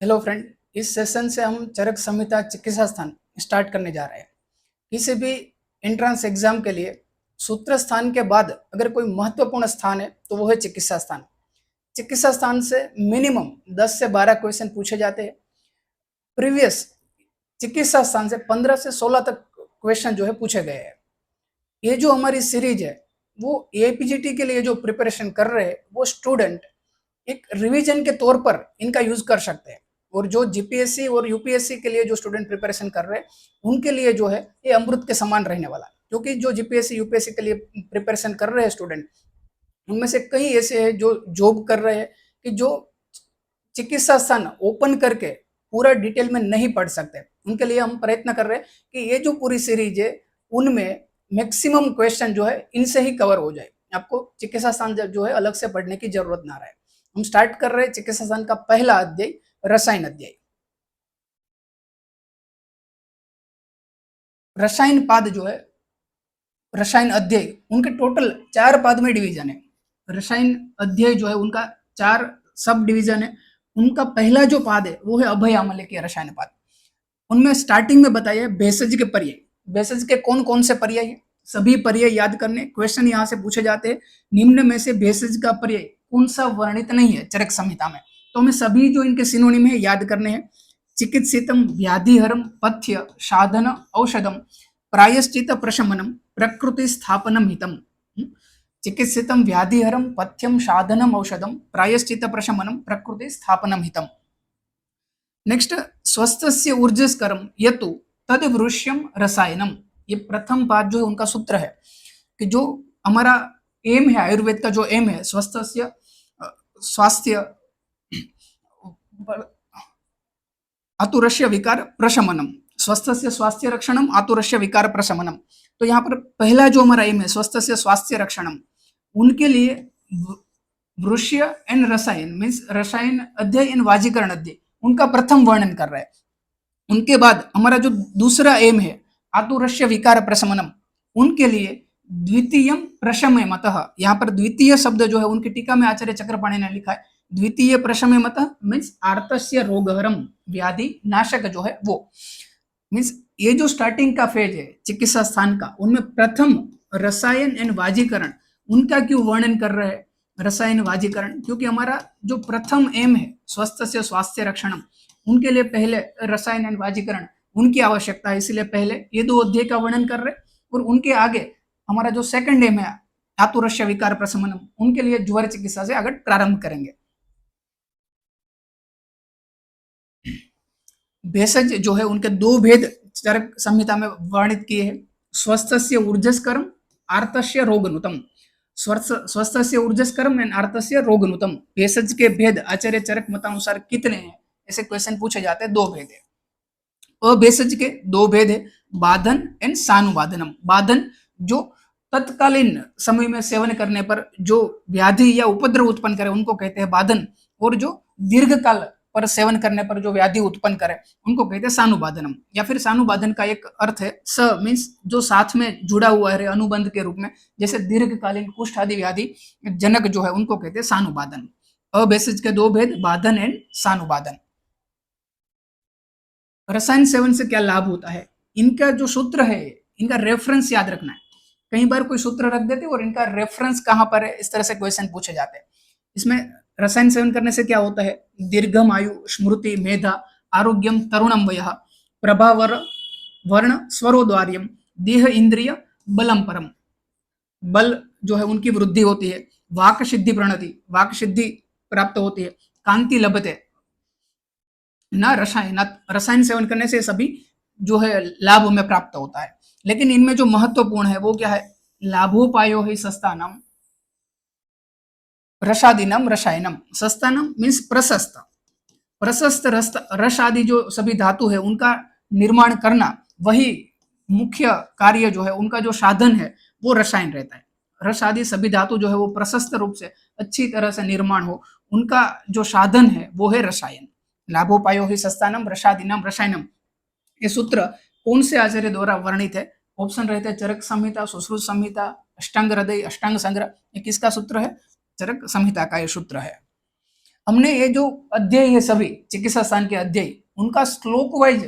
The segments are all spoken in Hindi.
Hello friend. इस सेशन से हम चरक संहिता चिकित्सा स्थान स्टार्ट करने जा रहे हैं। किसी भी एंट्रेंस एग्जाम के लिए सूत्र स्थान के बाद अगर कोई महत्वपूर्ण स्थान है तो वो है चिकित्सा स्थान। चिकित्सा स्थान से मिनिमम 10 से 12 क्वेश्चन पूछे जाते हैं। प्रीवियस चिकित्सा स्थान से 15 से 16 तक क्वेश्चन जो है पूछे गए हैं। ये जो हमारी सीरीज है वो एपीजीटी के लिए जो प्रिपरेशन कर रहे हैं वो स्टूडेंट एक रिवीजन के तौर पर इनका यूज कर सकते हैं। और जो जीपीएससी और यूपीएससी के लिए जो स्टूडेंट प्रिपरेशन कर रहे हैं उनके लिए जो है ये अमृत के समान रहने वाला है। क्योंकि जो जीपीएससी यूपीएससी के लिए प्रिपरेशन कर रहे हैं स्टूडेंट, उनमें से कई ऐसे हैं जो जॉब कर रहे हैं कि जो चिकित्सा स्थान ओपन करके पूरा डिटेल में नहीं पढ़ सकते। उनके लिए हम प्रयत्न कर रहे हैं कि ये जो पूरी सीरीज है उनमें मैक्सिमम क्वेश्चन जो है इनसे ही कवर हो जाए। आपको चिकित्सा स्थान जो है अलग से पढ़ने की जरूरत ना रहे। हम स्टार्ट कर रहे हैं चिकित्सा स्थान का पहला अध्याय, रसायन अध्याय। रसायन पाद जो है, रसायन अध्याय, उनके टोटल 4 पाद में डिवीजन है। रसायन अध्याय जो है उनका 4 सब डिवीजन है। उनका पहला जो पाद है वो है अभय आमले के रसायन पाद। उनमें स्टार्टिंग में बताइए भेषज के पर्याय। भेषज के कौन कौन से पर्याय है, सभी पर्याय याद करने। क्वेश्चन यहाँ से पूछे जाते हैं, निम्न में से भेषज का पर्याय कौन सा वर्णित नहीं है चरक संहिता में। तो हमें सभी जो इनके सिनोनिम है याद करने हैं। चिकित्सितम व्याधिहरम पथ्य साधन औषधम प्रायश्चित प्रशमनम प्रकृति स्थापनम हितम। चिकित्सितम व्याधिहरम पथ्यम साधनम औषधम प्रायश्चित प्रशमनम प्रकृति स्थापनम हितम। नेक्स्ट, स्वस्थस्य ऊर्जस्करम यतु तदवृश्यम रसायनम। ये प्रथम पाद जो है उनका सूत्र है कि जो हमारा एम है, आयुर्वेद का जो एम है, स्वस्थस्य स्वास्थ्य आतुरस्य विकार प्रशमनम, स्वस्थस्य स्वास्थ्य रक्षणम आतुरस्य विकार प्रशमनम। तो यहाँ पर पहला जो हमारा एम है स्वस्थस्य स्वास्थ्य रक्षणम, उनके लिए वृष्य एंड रसायन मीन्स रसायन अध्यय एंड वाजीकरण अध्यय उनका प्रथम वर्णन कर रहा है। उनके बाद हमारा जो दूसरा एम है आतुरस्य विकार प्रशमनम, उनके लिए द्वितीय प्रशमय मतः। यहाँ पर द्वितीय शब्द जो है उनकी टीका में आचार्य चक्रपाणी ने लिखा है द्वितीय प्रशमय मतः मीन्स आर्तस्य रोगहरम, व्याधि नाशक जो है वो। मीन्स ये जो स्टार्टिंग का फेज है चिकित्सा स्थान का, उनमें प्रथम रसायन एंड वाजीकरण उनका क्यों वर्णन कर रहे हैं। रसायन वाजीकरण क्योंकि हमारा जो प्रथम एम है स्वस्थ से स्वास्थ्य रक्षणम, उनके लिए पहले रसायन एंड वाजीकरण उनकी आवश्यकता है, इसलिए पहले ये 2 अध्याय का वर्णन कर रहे। और उनके आगे हमारा जो सेकंड एम है आतुरस्य विकार प्रशमनम, उनके लिए ज्वर चिकित्सा से आगे प्रारंभ करेंगे। भेषज जो है उनके 2 भेद चरक संहिता में वर्णित किए हैं, स्वस्थस्य ऊर्जस्करम आर्तस्य रोगनुतम। स्वस्थस्य ऊर्जस्करम एंड आर्तस्य रोगनुतम, भेषज के भेद आचार्य चरक मतानुसार कितने हैं, ऐसे क्वेश्चन पूछे जाते हैं। 2 भेद है। अभेषज के 2 भेद है, बाधन एंड सानुबाधनम। बाधन जो तत्कालीन समय में सेवन करने पर जो व्याधि या उपद्रव उत्पन्न करे उनको कहते हैं बाधन, और जो दीर्घकाल पर सेवन करने पर जो व्याधि उत्पन्न करे उनको कहते हैं सानुबाधनम। या फिर सानुबाधन का एक अर्थ है स मीन्स जो साथ में जुड़ा हुआ है अनुबंध के रूप में, जैसे दीर्घकालीन कुष्ठ आदि व्याधि जनक जो है उनको कहते हैं सानुबाधन। अभेषज के 2 भेद, बाधन एंड सानुबाधन। रसायन सेवन से क्या लाभ होता है, इनका जो सूत्र है इनका रेफरेंस याद रखना है। कई बार कोई सूत्र रख देते और इनका रेफरेंस कहां पर है, इस तरह से क्वेश्चन पूछे जाते हैं। इसमें रसायन सेवन करने से क्या होता है, दीर्घम आयु स्मृति मेधा आरोग्यम तरुणम वयः प्रभावर वर्ण स्वरोद्वार्यम देह इंद्रिय बलम परम। बल जो है उनकी वृद्धि होती है, वाक सिद्धि प्रणति, वाक सिद्धि प्राप्त होती है, कांति लभते ना रसायन। रसायन सेवन करने से सभी जो है लाभ हमें प्राप्त होता है। लेकिन इनमें जो महत्वपूर्ण है वो क्या है, लाभोपायो ही सस्तानम रसादिनम रसायनम। सस्तानम मीन्स प्रशस्त, प्रशस्त रस आदि जो सभी धातु है उनका निर्माण करना, वही मुख्य कार्य जो है उनका जो साधन है वो रसायन रहता है। रस आदि सभी धातु जो है वो प्रशस्त रूप से अच्छी तरह से निर्माण हो, उनका जो साधन है वो है रसायन। लाभोपायो ही सस्तानम रसादिनम रसायनम, ये सूत्र कौन से आचार्य द्वारा वर्णित है। ऑप्शन रहते हैं चरक संहिता, सुश्रुत संहिता, अष्टांग हृदय, अष्टांग संग्रह। ये किसका सूत्र है, चरक संहिता का ये सूत्र है। हमने ये जो अध्याय है सभी चिकित्सा स्थान के अध्याय, उनका श्लोक वाइज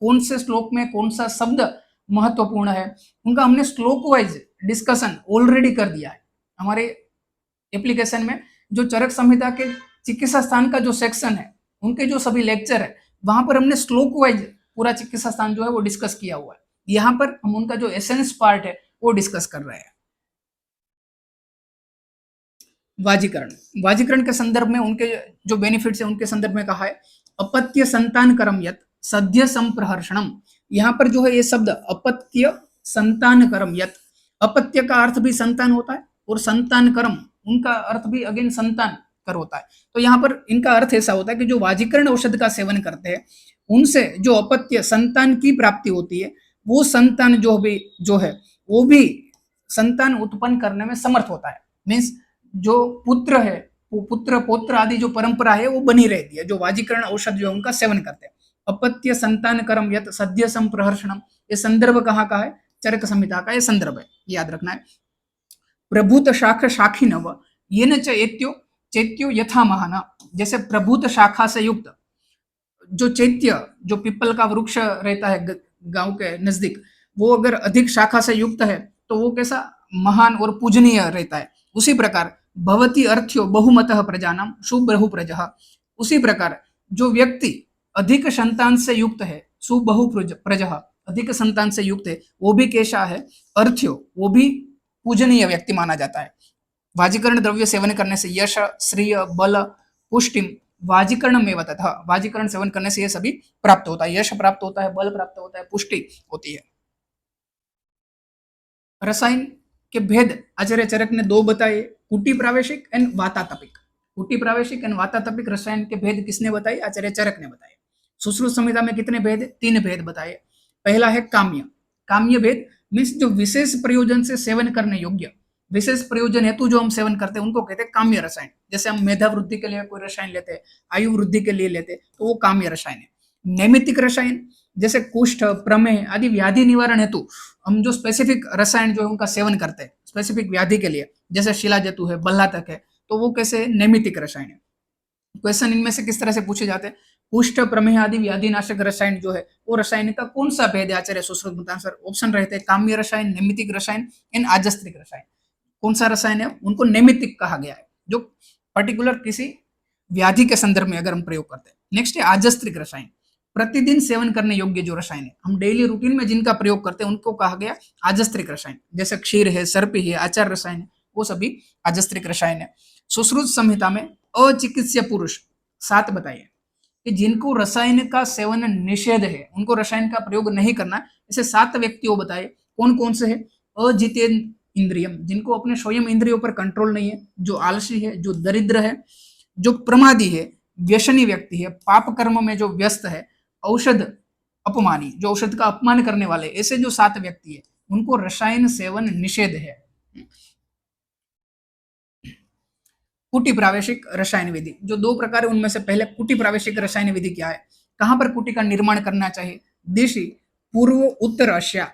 कौन से श्लोक में कौन सा शब्द महत्वपूर्ण है, उनका हमने श्लोक वाइज डिस्कशन ऑलरेडी कर दिया है हमारे एप्लीकेशन में। जो चरक संहिता के चिकित्सा स्थान का जो सेक्शन है, उनके जो सभी लेक्चर है, वहां पर हमने श्लोक वाइज पूरा चिकित्सा स्थान जो है वो डिस्कस किया हुआ है। यहाँ पर हम उनका जो एसेंस पार्ट है वो डिस्कस कर रहे हैं। वाजीकरण, वाजीकरण के संदर्भ में उनके जो बेनिफिट्स है उनके संदर्भ में कहा है अपत्य संतान करम यत सद्य संप्रहर्षणम। यहाँ पर जो है ये शब्द अपत्य संतान करम यत, अपत्य का अर्थ भी संतान होता है और संतान करम उनका अर्थ भी अगेन संतान कर होता है। तो यहाँ पर इनका अर्थ ऐसा होता है कि जो वाजीकरण औषध का सेवन करते हैं उनसे जो अपत्य संतान की प्राप्ति होती है, वो संतान जो है वो भी संतान उत्पन्न करने में समर्थ होता है। मीन्स जो पुत्र है, वो पुत्र पौत्र आदि जो परंपरा है वो बनी रहती है जो वाजीकरण औषध जो उनका सेवन करते हैं। अपत्य संतान करम यत सद्य संप्रहर्षणम, ये संदर्भ कहाँ का है? चरक संहिता का ये संदर्भ है, याद रखना है। प्रभूत शाख शाखी नव ये न चेत्यो चैत्यो यथा महाना, जैसे प्रभूत शाखा से युक्त जो चैत्य जो पीपल का वृक्ष रहता है गांव के नजदीक, वो अगर अधिक शाखा से युक्त है तो वो कैसा महान और पूजनीय रहता है। उसी प्रकार भवती अर्थ्यो बहुमतः प्रजानाम सुबहु प्रजः, उसी प्रकार जो व्यक्ति अधिक संतान से युक्त है, सुबहु प्रजः अधिक संतान से युक्त है, वो भी कैसा है? अर्थ्यो, वो भी पूजनीय व्यक्ति माना जाता है। वाजीकरण द्रव्य सेवन करने से यश श्रेय बल पुष्टिम वाजीकरण में तथा, वाजीकरण सेवन करने से ये सभी प्राप्त होता है, यश प्राप्त होता है, बल प्राप्त होता है, पुष्टि होती है। रसायन के भेद आचार्य चरक ने दो बताए, कुटी प्रावेशिक एंड वातातपिक। कुटी प्रावेशिक एंड वातातपिक रसायन के भेद किसने बताए? आचार्य चरक ने बताए। सुश्रुत संहिता में कितने भेद? 3 भेद बताए। पहला है काम्य, काम्य भेद मीन्स जो विशेष प्रयोजन से सेवन करने योग्य, विशेष प्रयोजन हेतु जो हम सेवन करते हैं उनको कहते हैं काम्य रसायन। जैसे हम मेधा वृद्धि के लिए कोई रसायन लेते हैं, आयु वृद्धि के लिए लेते हैं, तो वो काम्य रसायन है। नैमित्तिक रसायन जैसे कुष्ठ प्रमेह आदि व्याधि निवारण हेतु हम जो स्पेसिफिक रसायन जो है उनका सेवन करते हैं स्पेसिफिक व्याधि के लिए, जैसे शिलाजतु है, बल्लातक है, तो वो कैसे नैमित्तिक रसायन है। क्वेश्चन इनमें से किस तरह से पूछे जाते हैं? कुष्ठ प्रमेह आदि व्याधि नाशक रसायन जो है वो रसायन का कौन सा भेद है? आचार्य सुश्रुत बतांसर ऑप्शन रहते हैं काम्य रसायन, नैमित्तिक रसायन एंड आजस्त्रिक रसायन। कौन सा रसायन है? उनको नैमित्तिक कहा गया है, जो पर्टिकुलर किसी व्याधि के संदर्भ में अगर हम प्रयोग करते हैं। नेक्स्ट है आजस्त्रिक रसायन, प्रतिदिन सेवन करने योग्य जो रसायन है, हम डेली रूटीन में जिनका प्रयोग करते हैं उनको कहा गया आजस्त्रिक रसायन। जैसे क्षीर है, सर्पी है, आचार रसायन है, वो सभी आजस्त्रिक रसायन है। सुश्रुत संहिता में अचिकित्सीय पुरुष 7 बताइए कि जिनको रसायन का सेवन निषेध है, उनको रसायन का प्रयोग नहीं करना, ऐसे 7 व्यक्तियों बताए। कौन कौन से है? अजितेंद्र इंद्रियम, जिनको अपने स्वयं इंद्रियों पर कंट्रोल नहीं है, जो आलसी है, जो दरिद्र है, जो प्रमादी है, व्यसनी व्यक्ति है, पाप कर्म में जो व्यस्त है, औषध अपमानी, जो औषध का अपमान करने वाले, ऐसे जो 7 व्यक्ति है उनको रसायन सेवन निषेध है। कुटी प्रावेशिक रसायन विधि, जो 2 प्रकार है उनमें से पहले कुटी प्रावेशिक रसायन विधि क्या है? कहां पर कुटी का निर्माण करना चाहिए? दिशि पूर्व उत्तर अश्या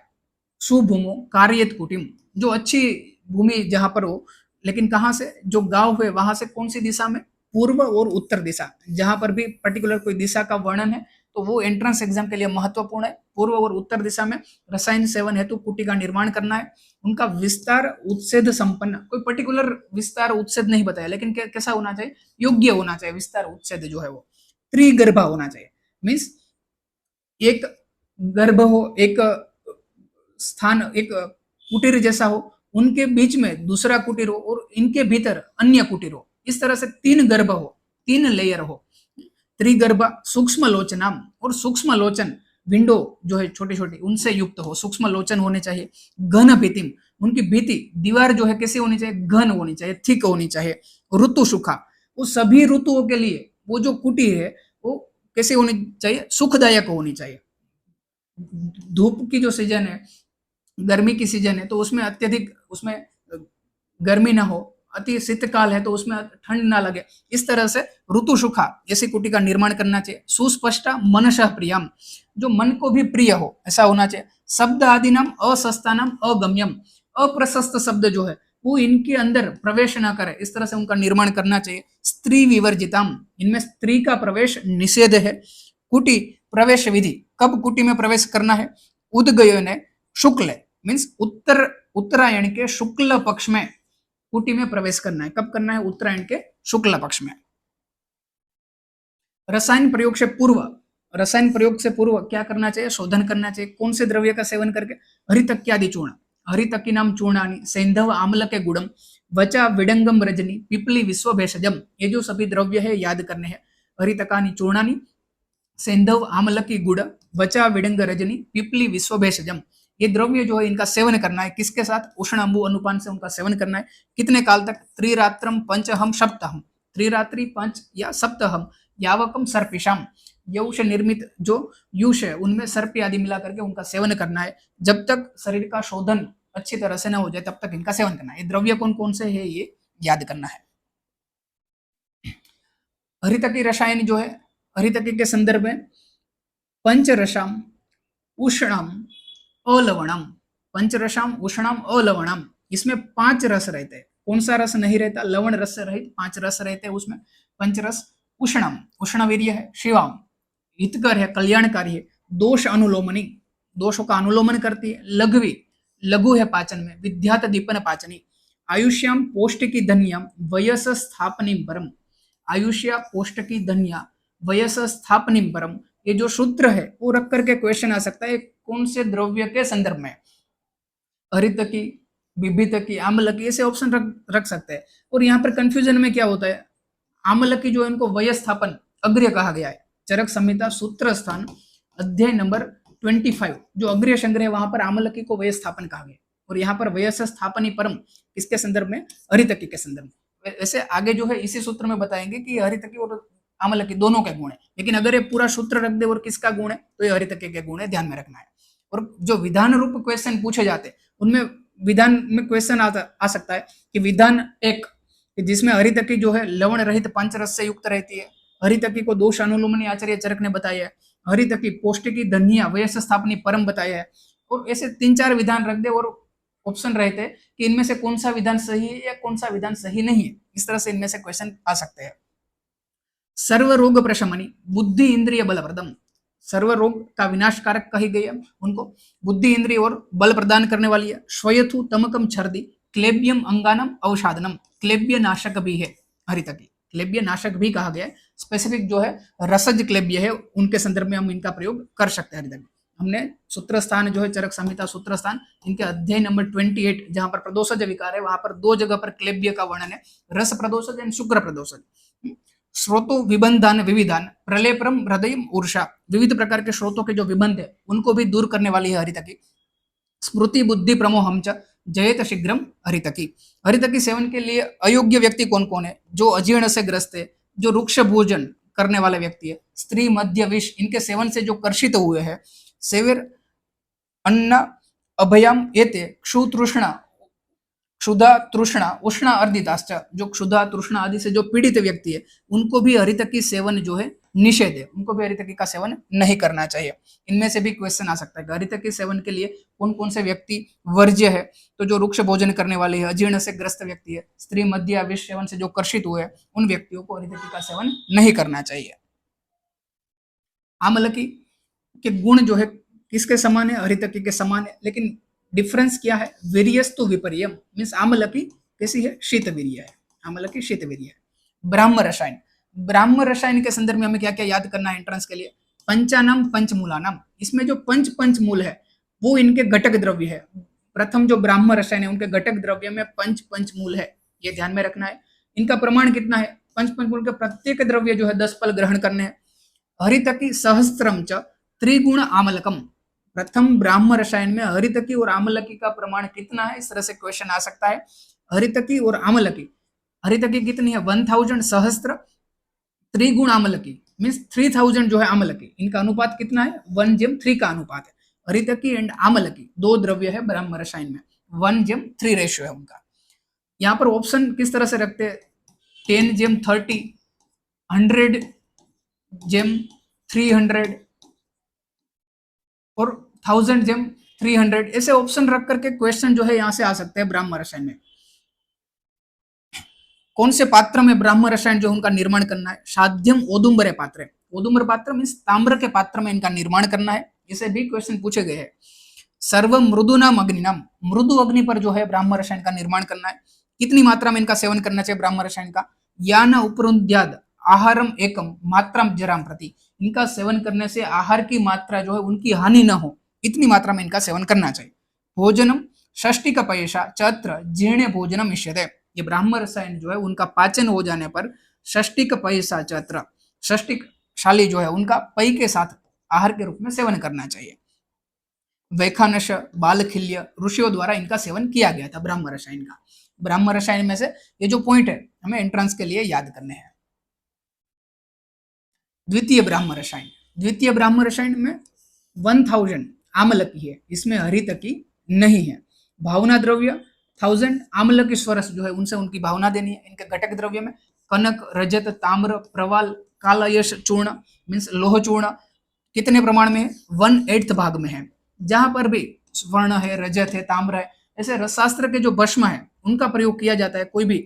सुभूमो कार्यत कुटिम, जो अच्छी भूमि जहां पर हो, लेकिन कहां से? जो गांव है वहां से कौन सी दिशा में? पूर्व और उत्तर दिशा। जहां पर भी पर्टिकुलर कोई दिशा का वर्णन है तो वो एंट्रेंस एग्जाम के लिए महत्वपूर्ण है। पूर्व और उत्तर दिशा में रसायन सेवन हेतु कुटी का निर्माण करना है। उनका विस्तार उच्छेद संपन्न, कोई पर्टिकुलर विस्तार उच्छेद नहीं बताया, लेकिन कैसा होना चाहिए? योग्य होना चाहिए। विस्तार उच्छेद जो है वो त्रिगर्भा होना चाहिए, मीन्स एक गर्भ हो, एक स्थान, एक कुटीर जैसा हो, उनके बीच में दूसरा कुटीर हो और इनके भीतर अन्य कुटीर हो। इस तरह से 3 गर्भ हो, 3 लेयर हो। त्रिगर्भ सूक्ष्म लोचनाम, और सूक्ष्म लोचन विंडो जो है छोटी छोटी उनसे युक्त हो, सूक्ष्म लोचन होने चाहिए। घन भीतिम, उनकी भीति दीवार जो है कैसी होनी चाहिए? घन होनी चाहिए, थिक होनी चाहिए। ऋतु सुखा, वो सभी ऋतुओं के लिए वो जो कुटी है वो कैसे होनी चाहिए? सुखदायक होनी चाहिए। धूप की जो सीजन है, गर्मी की सीजन है, तो उसमें अत्यधिक उसमें गर्मी ना हो, अति शीतकाल है तो उसमें ठंड ना लगे। इस तरह से ऋतु सुखा ऐसी कुटी का निर्माण करना चाहिए। सुस्पष्टा मनशः प्रियम, जो मन को भी प्रिय हो ऐसा होना चाहिए। शब्द आदि नाम असस्ता नाम अगम्यम, अप्रशस्त शब्द जो है वो इनके अंदर प्रवेश ना करे, इस तरह से उनका निर्माण करना चाहिए। स्त्री विवर्जिताम, इनमें स्त्री का प्रवेश निषेध है। कुटी प्रवेश विधि, कब कुटी में प्रवेश करना है? उदगयोने शुक्ल, मीन्स उत्तरायण के शुक्ल पक्ष में कुटी में प्रवेश करना है। कब करना है? उत्तरायण के शुक्ल पक्ष में। रसायन प्रयोग से पूर्व, रसायन प्रयोग से पूर्व क्या करना चाहिए? शोधन करना चाहिए। कौन से द्रव्य का सेवन करके? हरितक्यादि चूर्ण, हरितकी नाम चूर्णानी, सैंधव आम्ल के गुणम, वचा विडंगम रजनी, पिपली विश्व भेषजम, ये जो सभी द्रव्य है याद करने हैं। हरितकानी चूर्णानी, सैंधव आम्ल की गुड़, वचा विडंग रजनी, पिपली विश्व भेषजम, ये द्रव्य जो है इनका सेवन करना है। किसके साथ? उष्ण अंबु अनुपान से उनका सेवन करना है। कितने काल तक? त्रिरात्रम पंचहम सप्ताहम, त्रिरात्रि पंच या सप्ताहम, यावकम सर्पिशाम, यौष निर्मित जो युष है उनमें सर्प आदि मिला करके उनका सेवन करना है। जब तक शरीर का शोधन अच्छी तरह से ना हो जाए तब तक इनका सेवन करना है। ये द्रव्य कौन कौन से है ये याद करना है। हरितकी रसायन जो है, हरितकी के संदर्भ में पंचरसाम उष्णम अलवणम, पंचरसाम उष्णम अलवणम, इसमें 5 रस रहते हैं। कौन सा रस नहीं रहता? लवण रस से रहित 5 रस रहते हैं उसमें। पंचरस उष्णम, उष्णवीर्य है। शिवाम, हितकर है, कल्याणकारी है। दोष अनुलोमनी, दोषों का अनुलोमन करती है। लघवी, लघु है पाचन में। विद्यात दीपन पाचनी। आयुष्याम पौष्टिकी धन्याम वयस स्थापनी परम, आयुष्या पौष्टिकी धन्या वयस स्थापनी परम, ये जो सूत्र है वो रख करके क्वेश्चन आ सकता है कौन से द्रव्य के संदर्भ में? हरितकी, विभितकी, आम्लकी, ऐसे ऑप्शन रख सकते हैं। और यहाँ पर कंफ्यूजन में क्या होता है? आम्लकी जो इनको वयस्थापन अग्र्य कहा गया है। चरक संहिता सूत्र स्थान अध्याय नंबर 25 जो अग्र्य संग्रह, वहां पर आम्लकी को वयस्थापन कहा गया। और यहाँ पर वयस स्थापनी परम किसके संदर्भ में? हरितकी के संदर्भ में। वैसे आगे जो है इसी सूत्र में बताएंगे कि हरितकी और आम्लकी दोनों के गुण है, लेकिन अगर ये पूरा सूत्र रख दे और किसका गुण है तो ये हरितकी के गुण है, ध्यान में रखना है। और जो विधान रूप क्वेश्चन पूछे जाते उनमें विधान में क्वेश्चन आ सकता है कि विधान 1 जिसमें हरितकी जो है लवण रहित पंचरस से युक्त रहती है। हरितकी को दोष अनुलोमनी आचार्य चरक ने बताया है। हरितकी पौष्टिकी धन्या वयस स्थापनी परम बताया है। और ऐसे 3-4 विधान रख दे और ऑप्शन रहते हैं कि इनमें से कौन सा विधान सही है या कौन सा विधान सही नहीं है। इस तरह से इनमें से क्वेश्चन आ सकते हैं। सर्व रोग प्रशमनी बुद्धि इंद्रिय बलप्रदम, सर्व रोग का विनाशकारक कही गई है उनको। बुद्धि इंद्रिय और बल प्रदान करने वाली है। श्वयथु तमकम छर्दी क्लेबियम अंगानम औषाधनम, क्लेब्य नाशक भी है हरितकी, क्लेब्य नाशक भी कहा गया है। स्पेसिफिक जो है रसज क्लेब्य है उनके संदर्भ में हम इनका प्रयोग कर सकते हैं हरितकी। हमने सूत्र स्थान जो है चरक संहिता सूत्र स्थान इनके अध्याय नंबर 28 जहां पर प्रदोषज विकार है वहां पर 2 जगह पर क्लेब्य का वर्णन है, रस प्रदोषज एंड शुक्र प्रदोषज। स्रोतो विबंधान विविधान प्रलेपरम हृदय ऊर्षा, विविध प्रकार के स्रोतों के जो विबंध है उनको भी दूर करने वाली है हरितकी। स्मृति बुद्धि प्रमोहम च जयत शीघ्रम हरितकी, हरितकी सेवन के लिए अयोग्य व्यक्ति कौन कौन है? जो अजीर्ण से ग्रस्त है, जो रुक्ष भोजन करने वाले व्यक्ति है, स्त्री मध्य विष इनके सेवन से जो कर्षित हुए हैं, सेविर अन्न अभयम एते क्षुतृष्णा क्षुधा तृष्णा उष्णा अर्दिताश्च, जो क्षुधा तृष्णा आदि से जो पीड़ित व्यक्ति है उनको भी हरितकी सेवन जो है निषेध है, उनको भी हरितकी का सेवन नहीं करना चाहिए। इनमें से भी क्वेश्चन आ सकता है कि हरितकी सेवन के लिए कौन कौन से व्यक्ति वर्ज्य है? तो जो रुक्ष भोजन करने वाले हैं, अजीर्ण से ग्रस्त व्यक्ति है, स्त्री मध्य विष सेवन से जो कर्षित हुए उन व्यक्तियों को हरितकी का सेवन नहीं करना चाहिए। आम्लकी के गुण जो है किसके समान है? हरितकी के समान है, लेकिन डिफरेंस क्या है? वेरियस टू विपर्यम, मीन्स आम्लकी कैसी है? शीतवीर्य है, आम्लकी शीतवीर्य है। ब्राह्म रसायन, ब्राह्म रसायन के संदर्भ में हमें क्या क्या याद करना है एंट्रेंस के लिए? पंचानाम पंचमूलानाम, इसमें जो पंचमूल है वो इनके घटक द्रव्य है। प्रथम जो ब्राह्म रसायन है उनके घटक द्रव्य में पंचमूल है, ये ध्यान में रखना है। इनका प्रमाण कितना है? पंचमूल के प्रत्येक द्रव्य जो है 10 फल ग्रहण करने हैं। हरितकी सहस्त्रम च त्रिगुण आमलकम, प्रथम ब्राह्म रसायन में हरितकी और आम्लकी का प्रमाण कितना है? इस तरह से क्वेश्चन आ सकता है। हरितकी और आम्लकी, हरितकी कितनी है? 1000 सहस्त्र, त्रिगुण आम्लकी मीन्स 3000 जो है आम्लकी, इनका अनुपात कितना है? 1:3 का अनुपात है। हरितकी एंड आम्लकी 2 द्रव्य है ब्राह्म रसायन में, 1:3 रेशियो है उनका। यहाँ पर ऑप्शन किस तरह से रखते हैं? 10:30, 100:300 और 1000:300, ऐसे ऑप्शन रख करके क्वेश्चन जो है यहाँ से आ सकते हैं ब्राह्म रसायन में। कौन से पात्र में ब्राह्म रसायन जो उनका निर्माण करना है? साध्यम ओदुम्बरे पात्र, ओदुम्बर पात्र मीन्स ताम्र के पात्र में इनका निर्माण करना है। इसे भी क्वेश्चन पूछे गए हैं। सर्व मृदुनाम अग्निनाम, मृदु अग्नि पर जो है ब्राह्म रसायन का निर्माण करना है। कितनी मात्रा में इनका सेवन करना चाहिए ब्राह्म रसायन का? यान उपरुद्याद आहारम एकम मात्राम जराम प्रति, इनका सेवन करने से आहार की मात्रा जो है उनकी हानि न हो, इतनी मात्रा में इनका सेवन करना चाहिए। भोजनम षष्टिक पयेशा चत्र जीर्ण भोजनम इष्यते, ये ब्राह्म रसायन जो है उनका पाचन हो जाने पर षष्टिक पयेशा चत्र, षष्टिक शाली जो है उनका पई के साथ आहार के रूप में सेवन करना चाहिए। वैखानस बालखिल्य ऋषियों द्वारा इनका सेवन किया गया था ब्राह्म रसायन का। ब्राह्म रसायन में से ये जो पॉइंट है हमें एंट्रेंस के लिए याद करने हैं। द्वितीय ब्राह्म रसायन, द्वितीय ब्राह्म रसायन में 1000 आम्लकी है, इसमें हरितकी नहीं है। भावना द्रव्य 1000 आम्लकी स्वरस जो है उनसे उनकी भावना देनी है। इनके घटक द्रव्य में कनक, रजत, ताम्र, प्रवाल, कालयश चूर्ण मीन्स लोह चूर्ण कितने प्रमाण में है? 1/8 भाग में है। जहां पर भी स्वर्ण है, रजत है, ताम्र है, ऐसे रसशास्त्र के जो भस्म है उनका प्रयोग किया जाता है कोई भी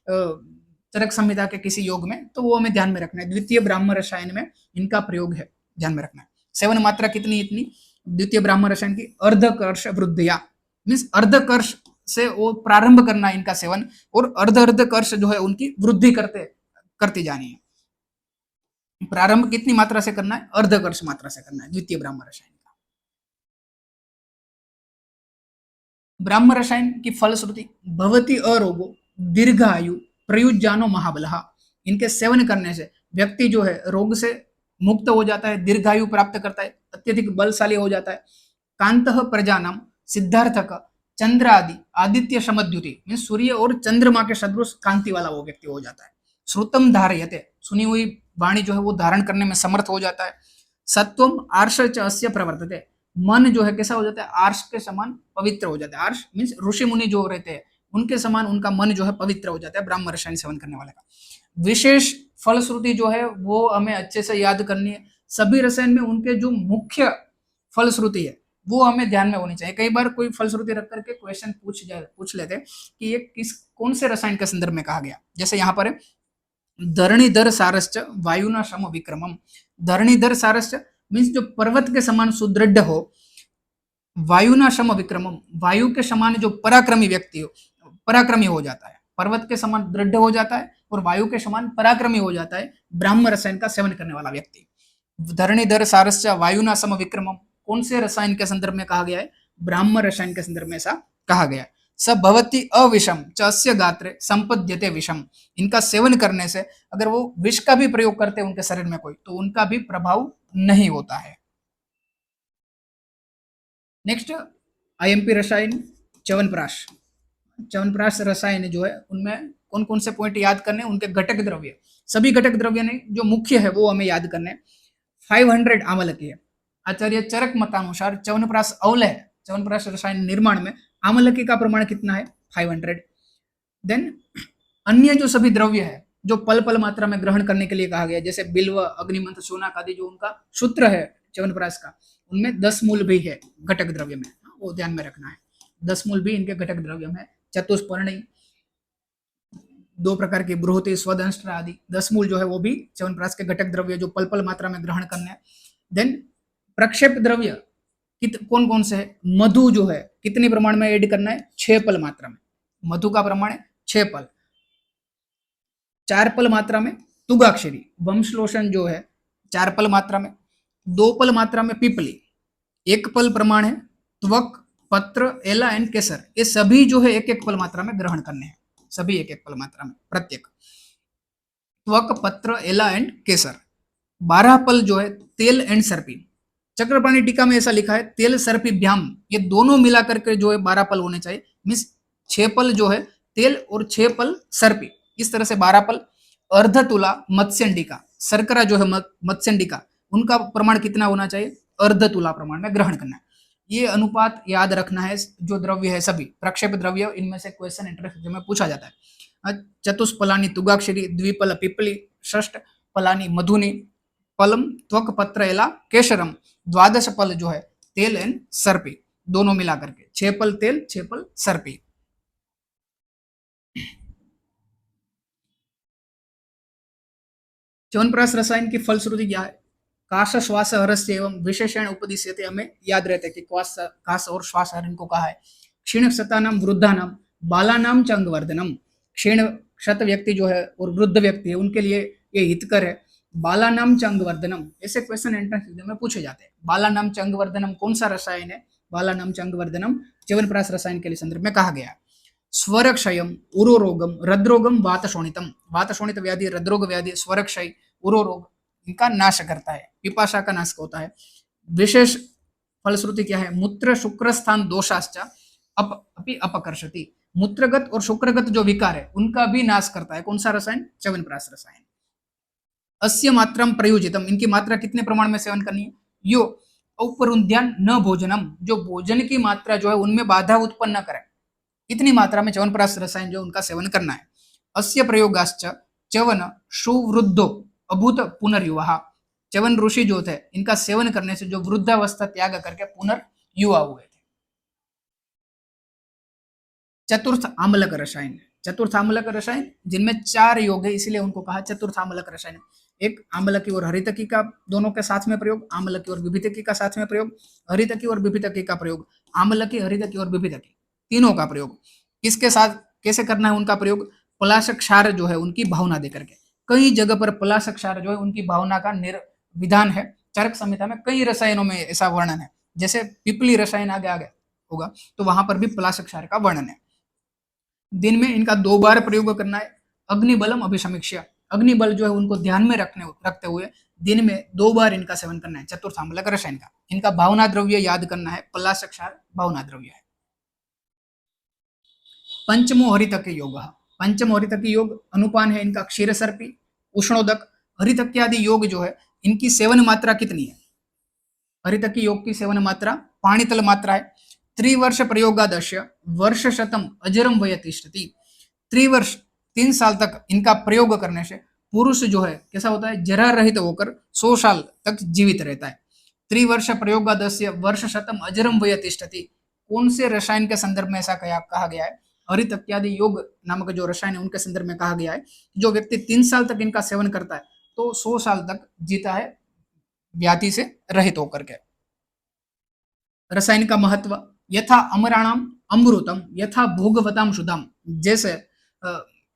चरक संहिता के किसी योग में, तो वो हमें ध्यान में रखना है। द्वितीय ब्राह्म रसायन में इनका प्रयोग है, ध्यान में रखना है। सेवन मात्रा कितनी? इतनी। द्वितीय ब्राह्म रसायन की अर्धकर्ष वृद्धिया मीन्स अर्धकर्ष से वो प्रारंभ करना है इनका सेवन, और अर्ध जो है उनकी वृद्धि करती जानी है। प्रारंभ कितनी मात्रा से करना है? अर्धकर्ष मात्रा से करना है द्वितीय ब्राह्म रसायन का। ब्राह्म रसायन की फलश्रुति भवती अरोगो दीर्घायु प्रयुज्जानो महाबलः, इनके सेवन करने से व्यक्ति जो है रोग से मुक्त हो जाता है, दीर्घायु प्राप्त करता है, अत्यधिक बलशाली हो जाता है। कांतः प्रजानाम सिद्धार्थक चंद्र आदि आदित्य समद्युति मीन्स सूर्य और चंद्रमा के सदृश कांति वाला वो व्यक्ति हो जाता है। श्रुतम धारयते, सुनी हुई वाणी जो है वो धारण करने में समर्थ हो जाता है। सत्वम आर्ष च अस्य प्रवर्तते, मन जो है कैसा हो जाता है? आर्ष के समान पवित्र हो जाता है। आर्ष मीन्स ऋषि मुनि जो रहते हैं उनके समान उनका मन जो है पवित्र हो जाता है ब्राह्म रसायन सेवन करने वाले का। विशेष फलश्रुति जो है वो हमें अच्छे से याद करनी है। सभी रसायन में उनके जो मुख्य फलश्रुति है वो हमें ध्यान में होनी चाहिए। कई बार कोई फलश्रुति रख करके क्वेश्चन पूछ लेते कि ये कौन से रसायन के संदर्भ में कहा गया। जैसे यहाँ पर धरणीधर सारश्च वायुना सम विक्रमम, धरणीधर सारश्च मीन्स जो पर्वत के समान सुदृढ़ हो, वायुना सम विक्रमम वायु के समान जो पराक्रमी व्यक्ति हो, पराक्रमी हो जाता है, पर्वत के समान दृढ़ हो जाता है और वायु के समान पराक्रमी हो जाता है ब्राह्म रसायन का सेवन करने वाला व्यक्ति। धरणीधर सारश्च वायुना सम विक्रमम कौन से रसायन के संदर्भ में कहा गया है? ब्राह्म रसायन के संदर्भ में ऐसा कहा गया है। स भवति अविषम चस्य गात्रे संपद्यते विषम, इनका सेवन करने से अगर वो विष का भी प्रयोग करते हैं उनके शरीर में कोई, तो उनका भी प्रभाव नहीं होता है। नेक्स्ट आईएमपी रसायन च्यवनप्राश, च्यवनप्राश रसायन जो है उनमें कौन कौन से पॉइंट याद करने? उनके घटक द्रव्य, सभी घटक द्रव्य नहीं, जो मुख्य है वो हमें याद करने। 500 आम्लकी है। आचार्य चरक मतानुसार च्यवनप्राश अवल है, च्यवनप्राश रसायन निर्माण में आम्लकी का प्रमाण कितना है? 500। देन अन्य जो सभी द्रव्य है जो पल पल मात्रा में ग्रहण करने के लिए कहा गया, जैसे बिल्व, अग्निमंथ, शोनक आदि जो उनका सूत्र है च्यवनप्राश का, उनमें 10 मूल भी है घटक द्रव्य में, वो ध्यान में रखना है। 10 मूल भी इनके घटक द्रव्य में। चतुष्पर्णी 2 प्रकार की बृहति, स्वदंष्ट्र आदि 10 मूल जो है वो भी च्यवनप्राश के घटक द्रव्य जो पल पल मात्रा में ग्रहण करने हैं। देन प्रक्षेप द्रव्य कौन कौन से है? मधु जो है कितने प्रमाण में ऐड करना है? 6 पल मात्रा में, मधु का प्रमाण है 6 पल। 4 पल मात्रा में तुगाक्षरी, वंशलोचन जो है 4 पल मात्रा में। 2 पल मात्रा में पिपली, 1 पल प्रमाण है त्वक, पत्र, एला एंड केसर, ये सभी जो है 1-1 पल मात्रा में ग्रहण करने हैं, सभी 1-1 पल मात्रा में प्रत्येक। त्वक, पत्र, एला एंड केसर। 12 पल जो है तेल एंड सर्पी, चक्रपाणी टीका में ऐसा लिखा है तेल सर्पी भ्याम, ये दोनों मिलाकर के जो है 12 पल होने चाहिए। मीन्स 6 पल जो है तेल और 6 पल सर्पी, इस तरह से 12 पल। अर्धतुला मत्स्यंडिका, शर्करा जो है मत्स्यंडिका, उनका प्रमाण कितना होना चाहिए? अर्धतुला प्रमाण में ग्रहण करना है। ये अनुपात याद रखना है। जो द्रव्य है सभी प्रक्षेप द्रव्य, इनमें से क्वेश्चन इंटरेस्ट में पूछा जाता है। चतुष्पलानी तुगाक्षरी, द्विपल पिपली, षष्ठ पलानी मधुनी, पलम त्वक पत्र एला केशरम, 12 पल जो है तेल एंड सर्पी, दोनों मिला करके 6 पल तेल 6 पल सर्पी। च्यवनप्राश रसायन की फलश्रुति क्या है? काश श्वास हरस्य एवं विशेषण उपदिश्यते, हमें याद रहता है कि काश और श्वास हर इनको कहा है। क्षीण क्षतानाम वृद्धानाम बालानाम च अंगवर्धनम, क्षीण क्षत व्यक्ति जो है और वृद्ध व्यक्ति है उनके लिए ये हितकर है। बालानाम च अंगवर्धनम, ऐसे क्वेश्चन एंट्रेंस एग्जाम में पूछे जाते हैं। बालानाम च अंगवर्धनम कौन सा रसायन है? बालानाम च अंगवर्धनम च्यवनप्राश रसायन के लिए संदर्भ में कहा गया है। स्वरक्षयम उरोरोगम हृदरोगम वातशोणितम, वातशोणित व्याधि हृदरोग व्याधि स्वरक्षय उरोरोग इनका नाश करता है, पिपाशा का नाश होता है। विशेष फलश्रुति क्या है? मूत्र शुक्र स्थान दोषाश्च अपि अपकर्षति, मूत्रगत और शुक्रगत जो विकार है उनका भी नाश करता है। कौन सा रसायन? च्यवनप्राश रसायन। अस्य मात्रम प्रयोजितम, इनकी मात्रा कितने प्रमाण में सेवन करनी है? यो औपरुन्ध्यान न भोजनम, जो भोजन की मात्रा जो है उनमें बाधा उत्पन्न न करे, इतनी मात्रा में च्यवनप्राश रसायन जो उनका सेवन करना है। अस्य प्रयोगाश्च च्यवन सुवृद्धो अभूत पुनर्युवा, च्यवन ऋषि जो थे इनका सेवन करने से जो वृद्धावस्था त्याग करके पुनर्युवा हुए थे। चतुर्थ आम्लक रसायन, चतुर्थ आम्लक रसायन जिनमें 4 योग है इसलिए उनको कहा चतुर्थ आम्लक रसायन। एक आम्लकी और हरितकी का दोनों के साथ में प्रयोग, आम्लकी और विभितकी का साथ में प्रयोग, हरितकी और विभितकी का प्रयोग, आम्लकी हरितकी और विभितकी तीनों का प्रयोग किसके साथ कैसे करना है? उनका प्रयोग पलाश क्षार जो है उनकी भावना देकर के। कई जगह पर पलाश क्षार जो है उनकी भावना का विधान है। चरक संहिता में कई रसायनों में ऐसा वर्णन है, जैसे पिपली रसायन आगे आगे होगा तो वहां पर भी पलाश क्षार का वर्णन है। दिन में इनका 2 बार प्रयोग करना है। अग्निबलम अभिसमीक्षा, अग्निबल जो है उनको ध्यान में रखते हुए दिन में 2 बार इनका सेवन करना है चतुर्थ आम्लक रसायन का। इनका भावना द्रव्य याद करना है, पलाश क्षार भावना द्रव्य है। पंचमो हरितक योग, पंचम हरितक योग अनुपान है इनका क्षीरसर्पी उष्णोदक। हरितक्यादि योग जो है इनकी सेवन मात्रा कितनी है? हरितकी योग की सेवन मात्रा पाणितल मात्रा है। त्रिवर्ष प्रयोगादश्य वर्ष शतम अजरम वयतिष्ठति, त्रिवर्ष 3 साल तक इनका प्रयोग करने से पुरुष जो है कैसा होता है? जरा रहित होकर 100 साल तक जीवित रहता है। त्रिवर्ष प्रयोगादस्य वर्ष शतम अजरम वयतिष्ठति, कौन से रसायन के संदर्भ में ऐसा कहा गया है? हरितक्यादि योग नामक जो रसायन है उनके संदर्भ में कहा गया है। जो व्यक्ति 3 साल तक इनका सेवन करता है तो 100 साल तक जीता है व्याधि से रहित होकर के। रसायन का महत्व, यथा अमराणाम अमृतम यथा भोगवताम सुधाम, जैसे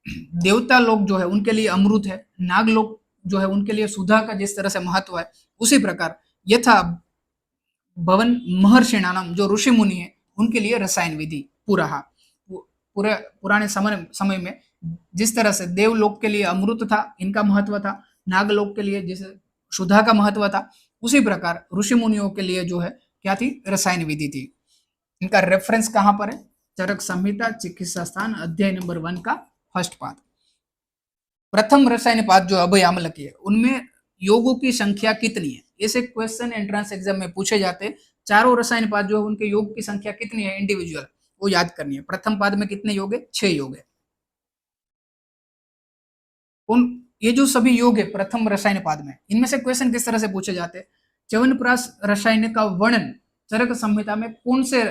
देवता लोग जो है उनके लिए अमृत है, नाग लोग जो है उनके लिए सुधा का जिस तरह से महत्व है, उसी प्रकार यथा भवन महर्षिणाम जो ऋषि मुनि है उनके लिए रसायन विधि पुराहा, पूरे पुराने समय में जिस तरह से देवलोक के लिए अमृत था, इनका महत्व था, नागलोक के लिए जैसे सुधा का महत्व था, उसी प्रकार ऋषि मुनियों के लिए जो है क्या थी? रसायन विधि थी। इनका रेफरेंस कहां पर है? चरक संहिता चिकित्सा स्थान अध्याय नंबर 1 का फर्स्ट पाद। प्रथम रसायन पाद जो अभय आम्लकी है उनमें योगों की संख्या कितनी है? ऐसे क्वेश्चन एंट्रेंस एग्जाम में पूछे जाते। चारों रसायन पाद जो है उनके योग की संख्या कितनी है इंडिविजुअल, वो याद करनी है। प्रथम पाद में कितने योग है? 6 योग है। उन ये जो सभी योग है प्रथम रसायन पाद में, इनमें से क्वेश्चन किस तरह से पूछे जाते हैं? च्यवनप्राश रसायन का वर्णन चरक संहिता में कौन से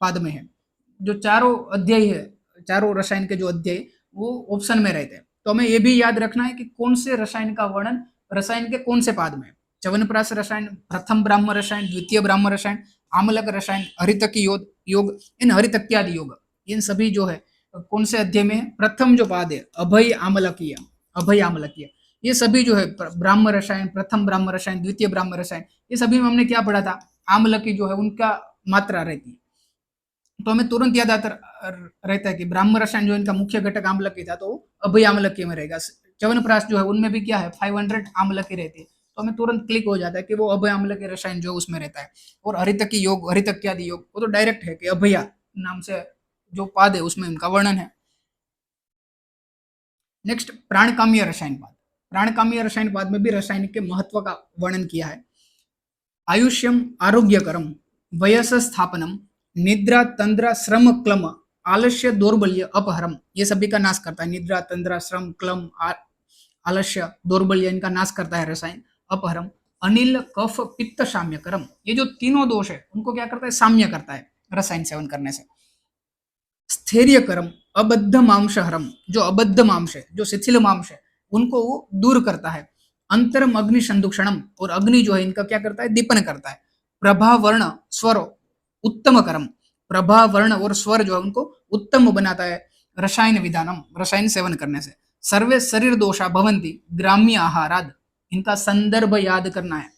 पाद में है? जो चारों अध्याय है, चारों रसायन के जो अध्याय वो ऑप्शन में रहते हैं, तो हमें ये भी याद रखना है कि कौन से रसायन का वर्णन रसायन के कौन से पाद में। च्यवनप्राश रसायन, प्रथम ब्राह्म रसायन, द्वितीय ब्राह्म रसायन, आम्लक रसायन, हरितकी योग, इन हरितक्यादि योग, इन सभी जो है कौन से अध्याय में है? प्रथम जो पाद है अभय आम्लकीय, अभय आम्लकीय, ये सभी जो है ब्राह्म रसायन, प्रथम ब्राह्म रसायन, द्वितीय ब्राह्म रसायन, ये सभी में हमने क्या पढ़ा था? आम्लकी जो है उनका मात्रा रहती है। तो हमें तुरंत याद आता रहता है कि ब्राह्म रसायन जो इनका मुख्य घटक आम्लकी था तो अभय आम्लकी में रहेगा। च्यवनप्राश जो है उनमें भी क्या है? 500 आम्लकी रहती है, तो हमें तुरंत क्लिक हो जाता है कि वो अभय आम्लकी रसायन जो उसमें रहता है। और हरितकी योग, हरितक्यादि योग, वो तो डायरेक्ट है कि अभया नाम से जो पाद है उसमें उनका वर्णन है। नेक्स्ट प्राणकामीय रसायन पाद, प्राणकामीय रसायन पाद में भी रसायन के महत्व का वर्णन किया है। आयुष्यम आरोग्यकरम वयस स्थापनम निद्रा तंद्रा श्रम क्लम आलस्य दौर्बल्य अपहरम, ये सभी का नाश करता है। निद्रा तंद्रा श्रम क्लम आलस्य दौर्बल्य इनका नाश करता है रसायन। अपहरम अनिल कफ पित्त साम्यकरम, ये जो तीनों दोष है उनको क्या करता है? साम्य करता है रसायन सेवन करने से। स्थैर्यकरम अबद्ध मांसहरम, जो अबद्ध मांस है, जो शिथिल मांस है, उनको वो दूर करता है। अंतरम अग्नि संदूषणम, और अग्नि जो है इनका क्या करता है, दीपन करता है। प्रभा वर्ण स्वर उत्तम करम, प्रभा वर्ण और स्वर जो है उनको उत्तम बनाता है। रसायन विधानम, रसायन सेवन करने से। सर्वे शरीर दोषा भवंती ग्राम्य आहाराद, इनका संदर्भ याद करना है।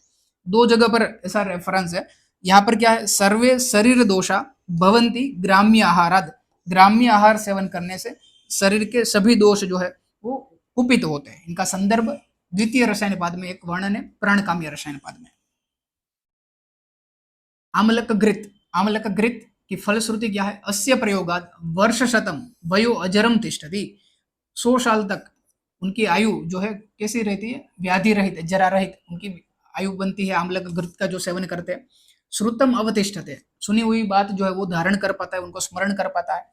दो जगह पर ऐसा रेफरेंस है। यहाँ पर क्या है, सर्वे शरीर दोषा भवंती ग्राम्य आहाराद, ग्राम्य आहार सेवन करने से शरीर के सभी दोष जो है वो कुपित होते हैं। इनका संदर्भ द्वितीय रसायन पाद में एक वर्णन है, प्राणकाम्य रसायन पाद में। आमलक घृत, आमलक घृत की फलश्रुति क्या है, अस्य प्रयोगात वर्ष शतम वयो अजरम तिष्ठति, 100 साल तक उनकी आयु जो है कैसी रहती है, व्याधि रहित, जरा रहित उनकी आयु बनती है आमलक घृत का जो सेवन करते हैं। श्रुतम अवतिष्ठते, सुनी हुई बात जो है वो धारण कर पाता है, उनको स्मरण कर पाता है।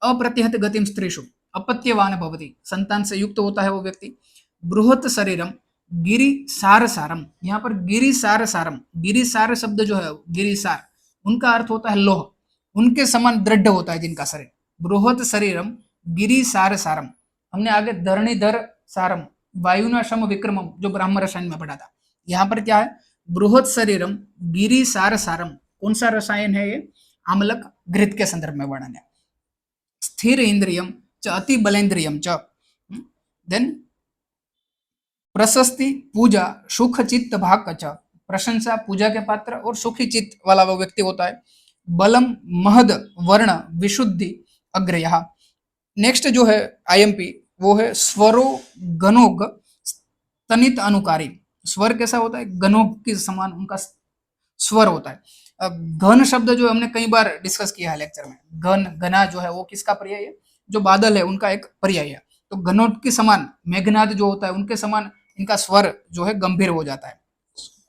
अप्रतिहत गतिम स्त्रीषु अपत्यवान भवति, संतान से युक्त होता है वो व्यक्ति। बृहत शरीरम गिरि सार सारम, यहाँ पर गिरि सार सारम, गिरि सार शब्द जो है गिरि सार, उनका अर्थ होता है लोह, उनके समान दृढ़ होता है जिनका शरीर। बृहत शरीरम गिरि सार सारम, हमने आगे धरणीधर सारम वायुना शम विक्रमम जो ब्राह्म रसायन में पढ़ा था। यहाँ पर क्या है, बृहत शरीरम गिरि सार सारम, कौन सा रसायन है ये, आमलक घृत के संदर्भ में वर्णन है। स्थिर इंद्रियम च अति बलेन्द्रियम च, देन प्रशस्ति पूजा सुख चित्त भाग च, प्रशंसा पूजा के पात्र और सुखी चित्त वाला वो व्यक्ति होता है। बलम महद वर्ण विशुद्धि अग्रयः, नेक्स्ट जो है आईएमपी वो है स्वरो गनोग तनित अनुकारी, स्वर कैसा होता है, गनोग के समान उनका स्वर होता है। घन शब्द जो हमने कई बार डिस्कस किया है लेक्चर में, घन घना जो है वो किसका पर्याय है, जो बादल है उनका एक पर्याय है। तो घनोट के समान मेघनाद जो होता है उनके समान इनका स्वर जो है गंभीर हो जाता है।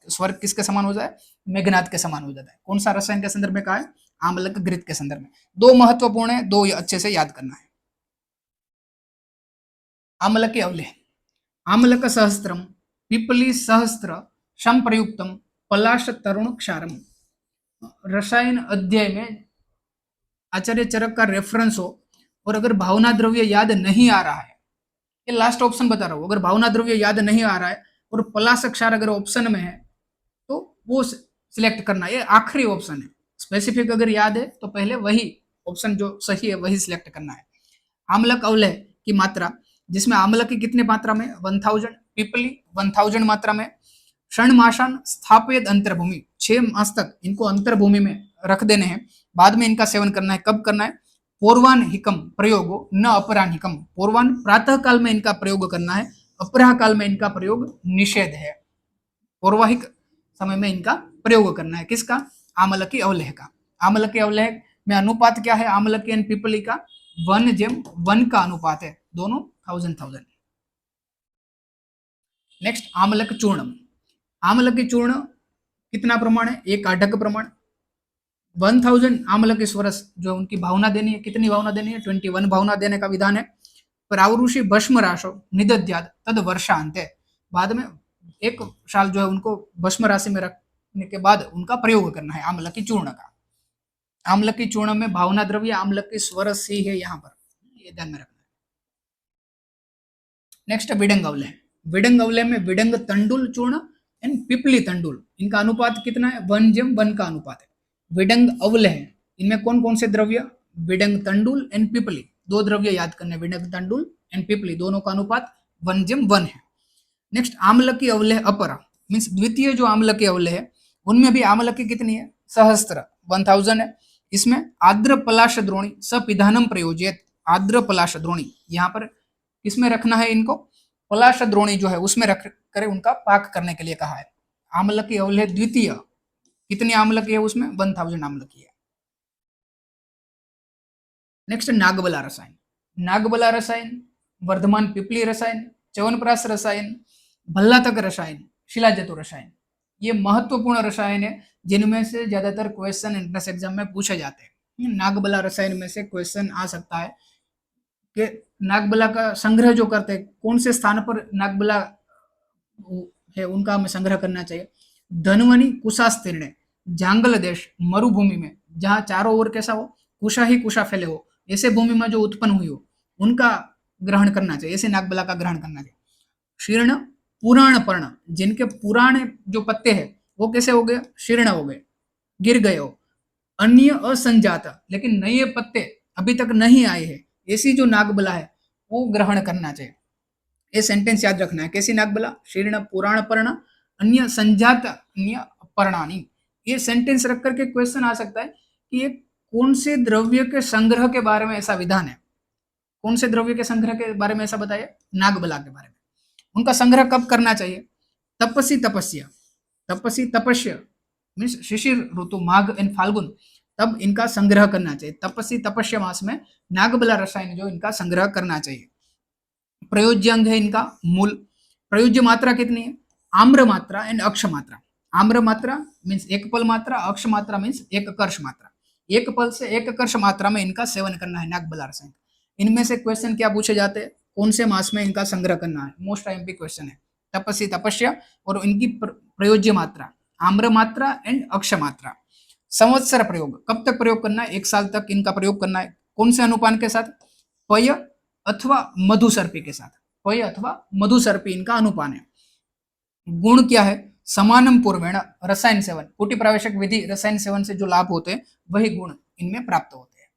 स्वर किसके समान हो जाए, मेघनाद के समान हो जाता है। कौन सा रसायन के संदर्भ में कहा है, आमलक घृत के संदर्भ में। दो महत्वपूर्ण है, दो अच्छे से याद करना है। आमलक अवलेह, आमलक सहस्त्रम पिपली सहस्त्र संप्रयुक्तम पलाश तरुण क्षारम, रसायन अध्याय में आचार्य चरक का रेफरेंस हो और अगर भावना द्रव्य याद नहीं आ रहा है, ये लास्ट ऑप्शन बता रहा हूं, अगर भावना द्रव्य याद नहीं आ रहा है और पलाश क्षार अगर ऑप्शन में है तो वो सिलेक्ट करना, ये आखिरी ऑप्शन है। स्पेसिफिक अगर याद है तो पहले वही ऑप्शन जो सही है वही सिलेक्ट करना है। आमलक अवलय की मात्रा, जिसमें आमलक की कितने मात्रा में, 1000, पिपली 1000 मात्रा में। षणमासान स्थापित अंतर्भूमि, 6 मास तक इनको अंतर्भूमि में रख देने हैं, बाद में इनका सेवन करना है। कब करना है, पूर्वान हिकम प्रयोग न अपरान हिकम, पूर्वान प्रातः काल में इनका प्रयोग करना है, अपराह काल में इनका प्रयोग निषेध है। पूर्वाहिक समय में इनका प्रयोग करना है, किसका, आमलकी अवलेह का। आमलकी अवलेह में अनुपात क्या है, आमलकी एंड पिपली का 1:1 का अनुपात है, दोनों 1000। नेक्स्ट आमलक चूर्ण, आमलकी चूर्ण कितना प्रमाण है, 1 आढक प्रमाण। 1000 आमलकी स्वरस जो उनकी भावना देनी है, कितनी भावना देनी है, 21 भावना देने का विधान है। प्रावरुषि भस्म राशो निदध्याद तद वर्षांत, बाद में 1 साल जो है उनको भस्म राशि में रखने के बाद उनका प्रयोग करना है आमलकी चूर्ण का। आमलकी चूर्ण में भावना द्रव्य आमलकी स्वरस ही है, यहाँ पर ये ध्यान में रखना है। नेक्स्ट विडंग अवलय, विडंग अवलय में विडंग तंडुल चूर्ण एंड पिपली तंडुल, इनका अनुपात कितना है, 1:1 का अनुपात है। विडंग अवलय इनमें कौन कौन से द्रव्य, विडंग तंडुल एंड पिपली, 2 द्रव्य याद करने, विडंग तंडुल एंड पिपली, दोनों का अनुपात 1:1 है। नेक्स्ट आमलकी अवलय अपरा, मीन्स द्वितीय जो आमलकी अवलय है उनमें भी आमलकी कितनी है, सहस्त्र 1000 है। इसमें आर्द्र पलाश द्रोणी सपिधानम प्रयोजित, आर्द्र पलाश द्रोणी यहाँ पर किसमें रखना है इनको, पलाश द्रोणी जो है उसमें रख कर उनका पाक करने के लिए कहा है। आमलकी अवलय द्वितीय, कितनी आमलकी है उसमें, 1000 आमलकी है। नेक्स्ट नागबला रसायन, नागबला रसायन, वर्धमान पिपली रसायन, च्यवनप्राश रसायन, भल्लातक रसायन, शिलाजतु रसायन, ये महत्वपूर्ण रसायन है जिनमें से ज्यादातर क्वेश्चन एंट्रेंस एग्जाम में पूछे जाते हैं। नागबला रसायन में से क्वेश्चन आ सकता है कि नागबला का संग्रह जो करते हैं, कौन से स्थान पर नागबला है उनका हमें संग्रह करना चाहिए। धनवनी कुशास्तीर्ण, जांगल देश मरुभूमि में जहाँ चारों ओर कैसा हो, कुशा ही कुशा फैले हो, ऐसे भूमि में जो उत्पन्न हुई हो उनका ग्रहण करना चाहिए, ऐसे नागबला का ग्रहण करना चाहिए। शीर्ण पुराण पर्ण, जिनके पुराने जो पत्ते हैं वो कैसे हो गए, शीर्ण हो गए, गिर गए हो। अन्य असंजात, लेकिन नए पत्ते अभी तक नहीं आए हैं, ऐसी जो नागबला है वो ग्रहण करना चाहिए। ये सेंटेंस याद रखना है। कैसी नागबला, शीर्ण पुराण पर्ण अन्य संजात अन्य पर्णानी। ये सेंटेंस रख करके क्वेश्चन आ सकता है कि ये कौन से द्रव्य के संग्रह के बारे में ऐसा विधान है, कौन से द्रव्य के संग्रह के बारे में ऐसा बताया, नागबला के बारे में। उनका संग्रह कब करना चाहिए, तपसी तपस्या, तपसी तपस्या means Shishir Ritu Magh and Phalgun, तब इनका संग्रह करना चाहिए। तपसी तपस्या मास में नागबला रसायन जो इनका संग्रह करना चाहिए। प्रयोज्य अंग है इनका मूल। प्रयोज्य मात्रा कितनी है, आम्र मात्रा एंड अक्ष मात्रा। आम्र मात्रा मीन्स एक पल मात्रा, अक्ष मात्रा मीन्स एक कर्ष मात्रा। एक पल से एक कर्ष मात्रा में इनका सेवन करना है नागबला रसायन। इनमें से क्वेश्चन क्या पूछे जाते हैं, कौन से मास में इनका संग्रह करना है, मोस्ट आईएमपी क्वेश्चन है। तपस्या तपस्या और इनकी प्रयोज्य मात्रा आम्र मात्रा एंड अक्ष मात्रा। संवत्सर प्रयोग, कब तक प्रयोग करना है, 1 साल तक इनका प्रयोग करना है। कौन से अनुपान के साथ, पय अथवा मधुसर्पी के साथ, पय अथवा मधुसर्पी इनका अनुपान है। गुण क्या है, समानम पूर्वेण रसायन सेवन, कोटि प्रावेशक विधि रसायन सेवन से जो लाभ होते हैं वही गुण इनमें प्राप्त होते हैं।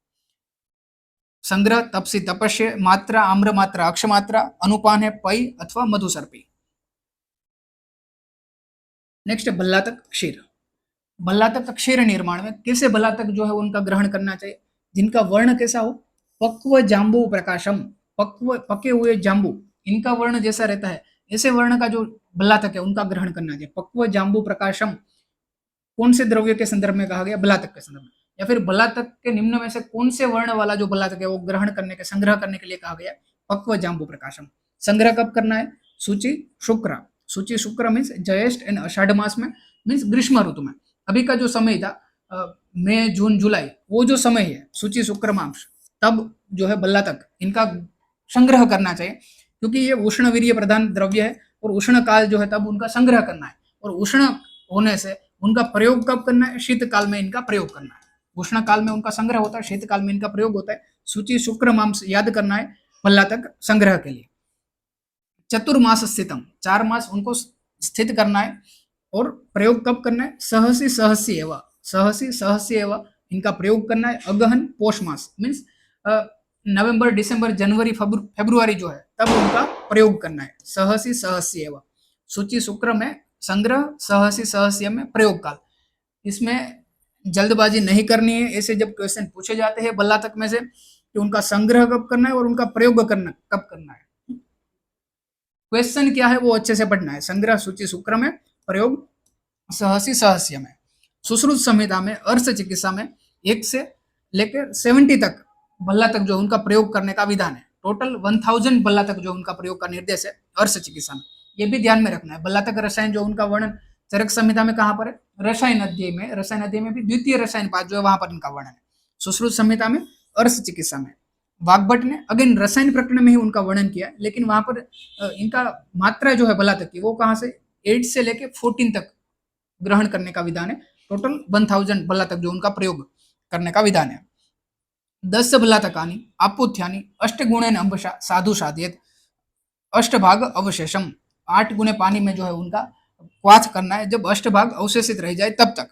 संग्रह तपसी तपस्या, मात्रा आम्र मात्रा अक्ष मात्रा, अनुपान है पय अथवा मधुसर्पी। नेक्स्ट है भल्लातक क्षीर। भल्लातक क्षीर निर्माण में कैसे भल्लातक जो है उनका ग्रहण करना चाहिए, जिनका वर्ण कैसा हो, पक्व जाम्बू प्रकाशम, पक्व पके हुए जाम्बू इनका वर्ण जैसा रहता है ऐसे वर्ण का जो भल्लातक है उनका ग्रहण करना चाहिए। पक्व जाम्बू प्रकाशम कौन से द्रव्य के संदर्भ में कहा गया, भल्लातक के संदर्भ में। या फिर भल्लातक के निम्न में से कौन से वर्ण वाला जो भल्लातक है वो ग्रहण करने के संग्रह करने के लिए कहा गया, पक्व जाम्बू प्रकाशम। संग्रह कब करना है, सूची शुक्र, सूची शुक्र मीन्स ज्येष्ठ एंड आषाढ़ मास में, मीन्स ग्रीष्म ऋतु में। अभी का जो समय था मई जून जुलाई, वो जो समय है सूची शुक्र मास, तब जो है भल्लातक इनका संग्रह करना चाहिए, क्योंकि ये उष्ण वीर्य प्रधान द्रव्य है और उष्ण काल जो है तब उनका संग्रह करना है। और उष्ण होने से उनका प्रयोग कब करना है, शीतकाल में इनका प्रयोग करना है। उष्ण काल में उनका संग्रह होता है, शीतकाल में इनका प्रयोग होता है। सूची शुक्र मास याद करना है भल्लातक संग्रह के लिए। चतुर्मास स्थितम, 4 मास उनको स्थित करना है। और प्रयोग कब करना है, सहसी सहस्य एवं, सहसी सहस्य एवं इनका प्रयोग करना है। अगहन पोष मास मीन्स नवंबर दिसंबर जनवरी फरवरी जो है तब उनका प्रयोग करना है। सहसी सहस्य एवं, सूची शुक्र में संग्रह, सहसी सहस्य में प्रयोग काल। इसमें जल्दबाजी नहीं करनी है। ऐसे जब क्वेश्चन पूछे जाते हैं भल्लातक में से कि उनका संग्रह कब करना है और उनका प्रयोग करना कब करना है, क्वेश्चन क्या है वो अच्छे से पढ़ना है। संग्रह सूची शुक्र में, प्रयोग सहसी सहस्य में। सुश्रुत संहिता में अर्श चिकित्सा में 1 से लेकर 70 तक भल्लातक जो उनका प्रयोग करने का विधान है। टोटल 1000 भल्लातक जो उनका प्रयोग का निर्देश है अर्श चिकित्सा में। ये भी ध्यान में रखना है। भल्लातक रसायन जो उनका वर्णन चरक संहिता में कहाँ पर है, रसायन अध्याय में। रसायन अध्याय में भी द्वितीय रसायन पाठ जो है वहां पर इनका वर्णन है। सुश्रुत संहिता में, अर्श चिकित्सा में। वाग्भट ने अगेन रसायन प्रकरण में ही उनका वर्णन किया, लेकिन वहां पर इनका मात्रा जो है भल्लातक की वो कहाँ से 8 से लेके 14 तक ग्रहण करने का विधान है। टोटल 1000 भल्लातक जो उनका प्रयोग करने का विधान है। 10 भल्लातकानि आपुथ्यानि अष्टगुणेन अंबशा साधु साधयेत अष्टभाग अवशेषम, 8 गुणे पानी में जो है उनका क्वाथ करना है। जब अष्टभाग अवशेषित रह जाए तब तक।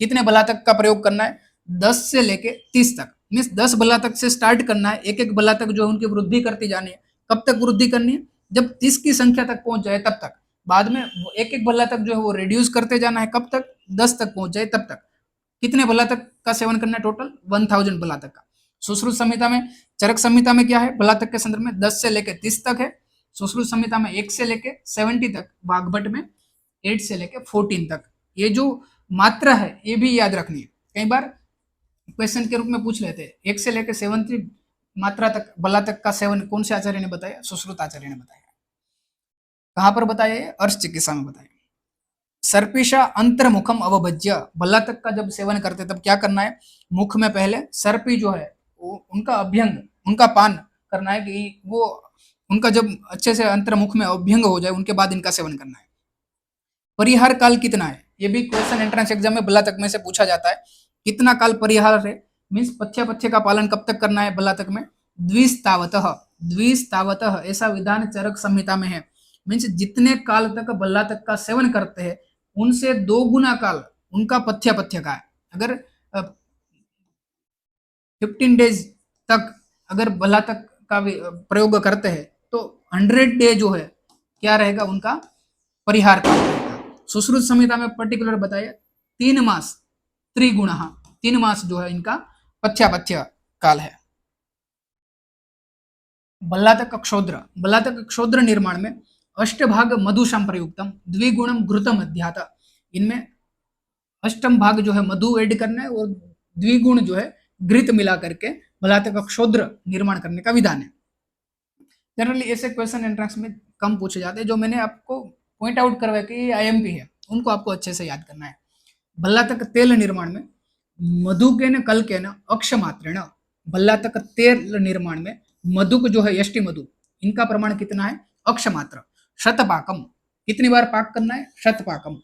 कितने भल्लातक का प्रयोग करना है, 10 से लेके 30 तक, मीन्स 10 भल्लातक से स्टार्ट करना है। एक एक भल्लातक जो है उनकी वृद्धि करती जानी है। कब तक वृद्धि करनी है, जब 30 की संख्या तक पहुंच जाए तब तक। बाद में एक एक भल्लातक जो है वो रिड्यूस करते जाना है, कब तक, 10 तक पहुंच जाए तब तक। कितने भल्लातक का सेवन करना है, टोटल 1000 भल्लातक का। सुश्रुत संहिता में, चरक संहिता में क्या है भल्लातक के संदर्भ में 10 से लेके 30 तक है। सुश्रुत संहिता में 1 से लेके 70 तक, वाग्भट में 8 से लेके 14 तक। ये जो मात्रा है ये भी याद रखनी है। कई बार क्वेश्चन के रूप में पूछ लेते हैं 1 से लेके 70 मात्रा तक भल्लातक का सेवन कौन से आचार्य ने बताया, सुश्रुत आचार्य ने बताया। कहां पर बताया, अर्श चिकित्सा में बताया। सर्पिशा अंतर्मुखम अवभज्य, भल्लातक का जब सेवन करते तब क्या करना है, मुख में पहले सर्पी जो है उनका अभ्यंग, उनका पान करना है कि वो उनका जब अच्छे से अंतर्मुख में अभ्यंग हो जाए उनके बाद इनका सेवन करना है। परिहार काल कितना है, ये भी क्वेश्चन एंट्रेंस एग्जाम में भल्लातक में से पूछा जाता है। कितना काल परिहार है, मीन्स पथ्य का पालन कब तक करना है भल्लातक में, द्विस्तावतः, द्विस्तावतः ऐसा विधान चरक संहिता में है। मीन्स जितने काल तक बल्लातक का सेवन करते हैं उनसे 2 गुना काल उनका पथ्य का है। अगर 15 डेज तक अगर बल्लातक का प्रयोग करते हैं तो 100 डे जो है क्या रहेगा उनका परिहार काल रहेगा। सुश्रुत संहिता में पर्टिकुलर बताया 3 मास त्रिगुण, 3 मास जो है इनका पथ्य काल है। बल्लातक क्षोद्र निर्माण में अष्टभाग मधुशम प्रयुक्तम द्विगुणम घृतम अध्यात, इनमें अष्टम भाग जो है मधु ऐड करना है और द्विगुण जो है घृत मिला करके बल्लातक क्षोद्र निर्माण करने का विधान है। जनरली ऐसे क्वेश्चन एंट्रेंस में कम पूछे जाते हैं, जो मैंने आपको पॉइंट आउट करवाया कि ये आईएमपी है उनको आपको अच्छे से याद करना है। बल्लातक तेल निर्माण में मधु के न कल के न अक्षमात्रेण, बल्लातक तेल निर्माण में मधुक जो है यष्टि मधु इनका प्रमाण कितना है अक्षमात्र। शतपाकम कितनी बार पाक करना है शतपाकम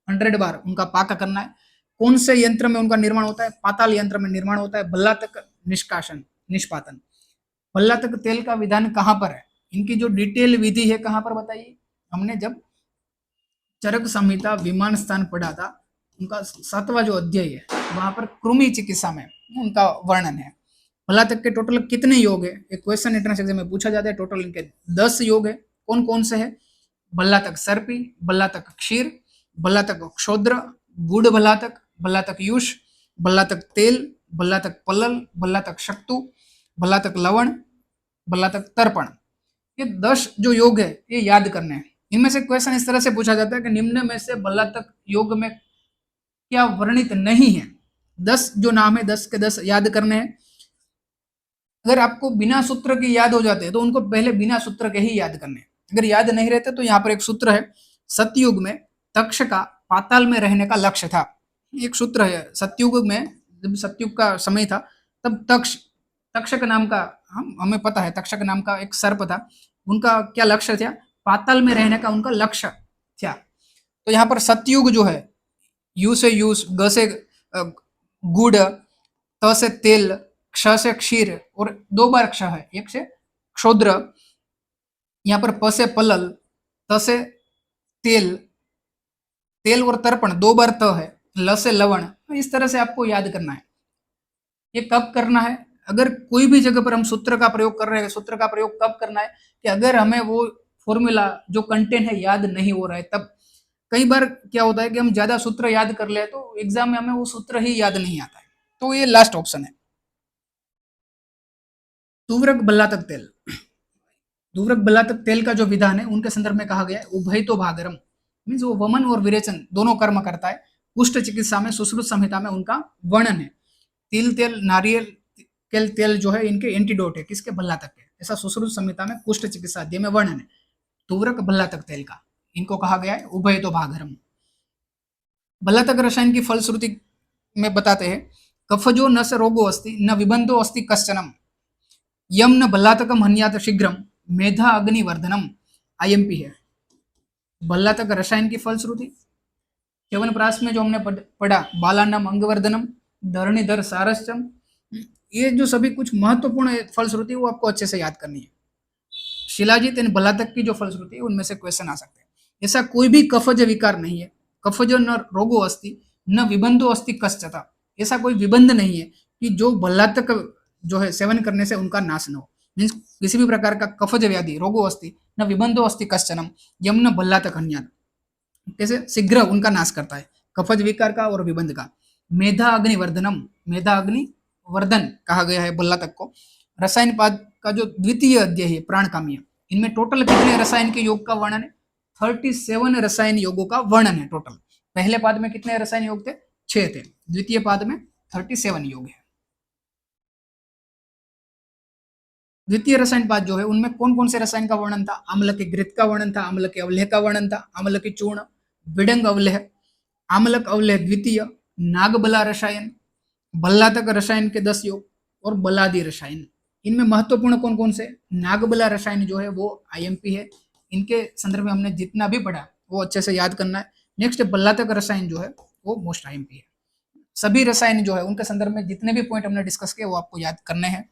100 बार उनका पाक करना है। कौन से यंत्र में उनका निर्माण होता है पाताल यंत्र में निर्माण होता है। बल्लातक निष्काशन निष्पातन, बल्लातक तेल का विधान कहाँ पर है, इनकी जो डिटेल विधि है कहाँ पर बताइए। हमने जब चरक संहिता विमान स्थान पढ़ा था उनका 7वां जो अध्याय है वहां पर कृमि चिकित्सा में उनका वर्णन है। बल्लातक के टोटल कितने योग है, एक क्वेश्चन एंट्रेंस एग्जाम में पूछा जाता है। टोटल इनके 10 योग है। कौन कौन से है, बल्लातक सर्पी, बल्लातक क्षीर, बल्लातक क्षोद्र, गुड़ बल्लातक, बल्लातक युष, बल्लातक तेल, बल्लातक पलल, बल्लातक शक्तु, बल्लातक लवण, बल्लातक तर्पण। ये 10 जो योग है ये याद करने हैं। इनमें से क्वेश्चन इस तरह से पूछा जाता है कि निम्न में से बल्लातक योग में क्या वर्णित नहीं है। 10 जो नाम है 10 के 10 याद करने हैं। अगर आपको बिना सूत्र के याद हो जाते हैं तो उनको पहले बिना सूत्र के ही याद करने हैं। अगर याद नहीं रहते तो यहाँ पर एक सूत्र है, सतयुग में तक्ष का पाताल में रहने का लक्ष्य था। एक सूत्र है, सतयुग में जब सतयुग का समय था तब तक्षक नाम का हमें पता है, तक्षक नाम का एक सर्प था, उनका क्या लक्ष्य था, पाताल में रहने का उनका लक्ष्य था। तो यहाँ पर सतयुग जो है यू से यूस, ग से गुड़, त से तेल, क्ष से क्षीर और 2 बार क्ष है, एक से क्षोद्र, यहाँ पर प से पलल, त से तेल, तेल और तर्पण 2 बार त है, ल से लवण। इस तरह से आपको याद करना है। ये कब करना है, अगर कोई भी जगह पर हम सूत्र का प्रयोग कर रहे हैं, सूत्र का प्रयोग कब करना है कि अगर हमें वो फॉर्मूला जो कंटेंट है याद नहीं हो रहा है तब। कई बार क्या होता है कि हम ज्यादा सूत्र याद कर ले तो एग्जाम में हमें वो सूत्र ही याद नहीं आता है, तो ये लास्ट ऑप्शन है। तुवरक बल्लातक तेल, तुवरक बल्लातक तेल का जो विधान है उनके संदर्भ में कहा गया है उभय तो भागरम, मीन्स वो वमन और विरेचन दोनों कर्म करता है। कुष्ठ चिकित्सा में सुश्रुत संहिता में उनका वर्णन है। तिल तेल नारियल के तेल जो है इनके एंटीडोट है, किसके बल्लातक के, ऐसा सुश्रुत संहिता में कुष्ठ चिकित्सा अध्याय में वर्णन है। तुवरक बल्लातक तेल का इनको कहा गया है उभय तो भागरम। बल्लातक रसायन की फलश्रुति में बताते हैं, कफजो न स रोगो अस्ति न विबंधो अस्ति कश्चनम, यम न बल्लातकम हन्यात शीघ्रम मेधा अग्निवर्धनम। आईएमपी है। बल्लातक रसायन की फलश्रुति च्यवनप्राश में जो हमने पढ़ा, बालानाम अंगवर्धनम, धरणीधर सारस्यम, ये जो सभी कुछ महत्वपूर्ण फलश्रुति वो आपको अच्छे से याद करनी है। शिलाजीत इन बल्लातक की जो फलश्रुति है उनमें से क्वेश्चन आ सकते हैं। ऐसा कोई भी कफज विकार नहीं है, कफज न रोगो अस्ति न विबंधो अस्ति कश्चता, ऐसा कोई विबंध नहीं है कि जो बल्लातक जो है सेवन करने से उनका नाश न हो। मीन्स किसी भी प्रकार का कफज व्याधि रोगो अस्ति न विबंधो अस्ति कश्चनम यम न बल्लातक हन्यात, कैसे शीघ्र उनका नाश करता है कफज विकार का और विबंध का। मेधा अग्निवर्धनम, मेधा अग्नि वर्धन कहा गया है बल्लातक को। रसायन पाद का जो द्वितीय अध्याय है प्राणकामीय, इनमें टोटल कितने रसायन के योग का वर्णन है, 37 रसायन योगों का वर्णन है टोटल। पहले पाद में कितने रसायन योग थे, 6 थे, द्वितीय पाद में 37 योग है। द्वितीय रसायन पाद जो है उनमें कौन कौन से रसायन का वर्णन था, अम्ल के घृत का वर्णन था, अम्ल के अवलेह का वर्णन था, अम्ल के चूर्ण, विडंग अवलेह, आम्लक अवलेह द्वितीय, नागबला रसायन, बल्लातक रसायन के 10 योग और बलादी रसायन। इनमें महत्वपूर्ण कौन कौन से, नागबला रसायन जो है वो आईएमपी है, इनके संदर्भ में हमने जितना भी पढ़ा वो अच्छे से याद करना है। नेक्स्ट बल्लातक रसायन जो है वो मोस्ट आईएमपी है। सभी रसायन जो है उनके संदर्भ में जितने भी पॉइंट हमने डिस्कस किए वो आपको याद करने हैं।